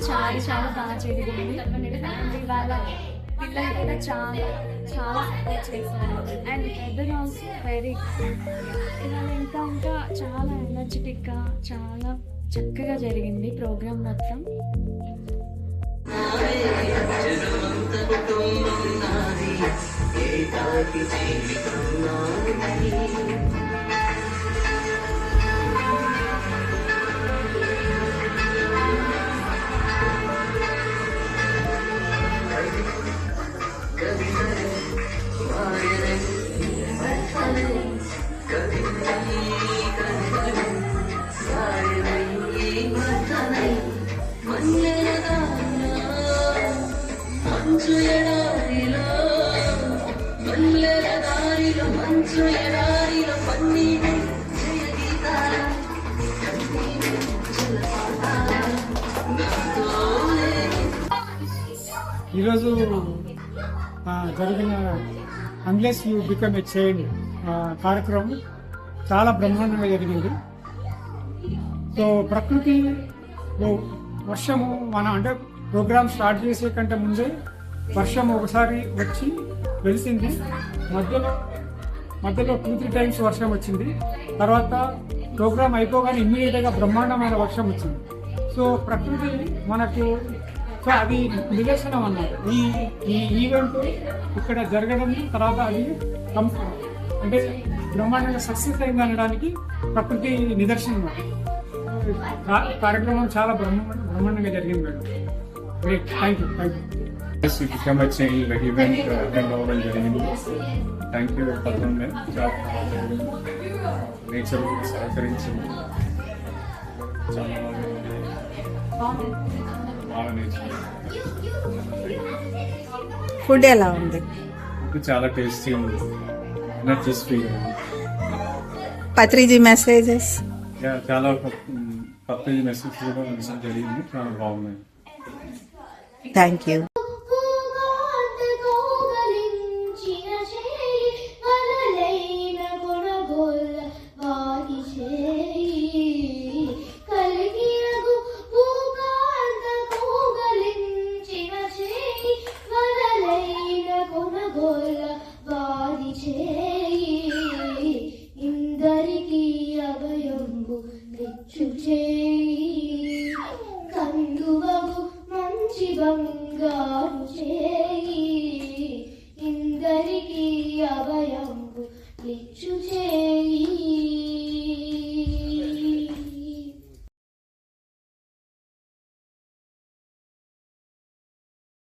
చాలా చాలా బాగా జరిగింది. వాళ్ళ పిల్లలు కూడా చాలా చాలా సపోర్ట్ చేశారు. అండ్ వెదర్ ఆల్సో వెరీ ఇవాళ ఇంకా ఇంకా చాలా ఎనర్జెటిక్గా చాలా చక్కగా జరిగింది ప్రోగ్రామ్ మొత్తం. ఈరోజు జరిగిన unless you become a child కార్యక్రమం చాలా బ్రహ్మాండంగా జరిగింది. సో ప్రకృతిలో వర్షము అంటే ప్రోగ్రామ్ స్టార్ట్ చేసే కంటే ముందే వర్షం ఒకసారి వచ్చి వెలిసింది. మధ్యలో 2-3 టైమ్స్ వర్షం వచ్చింది. తర్వాత ప్రోగ్రామ్ అయిపోగానే ఇమ్మీడియట్గా బ్రహ్మాండమైన వర్షం వచ్చింది. సో ప్రకృతి మనకు సో అది నిదర్శనం అన్నారు. ఈ ఈవెంట్ ఇక్కడ జరగడం తర్వాత అది అంటే బ్రహ్మాండంగా సక్సెస్ అయింది అనడానికి ప్రకృతి నిదర్శనం. కార్యక్రమం చాలా బ్రహ్మాండంగా జరిగింది madam. Great, thank you. Event అవ్వడం జరిగింది. థ్యాంక్ యూ పదకొండు నేచర్ సహకరించింది. చాలా బాగా నేర్చుకుంది. ఫుడ్ ఎలా ఉంది? ఫుడ్ చాలా టేస్టీ ఉంది. ఎనర్జీస్ ఫీల్ పత్రిజీ మెసేజెస్ చాలా పత్రిజీ మెసేజ్ కూడా జరిగింది. చాలా బాగున్నాయి. Thank you. ఇందరికీ అభయంబు తెచ్చు చేయి, కందువగు మంచి బంగారు చేయి, ఇందరికీ అభయంబు తెచ్చు చేయి.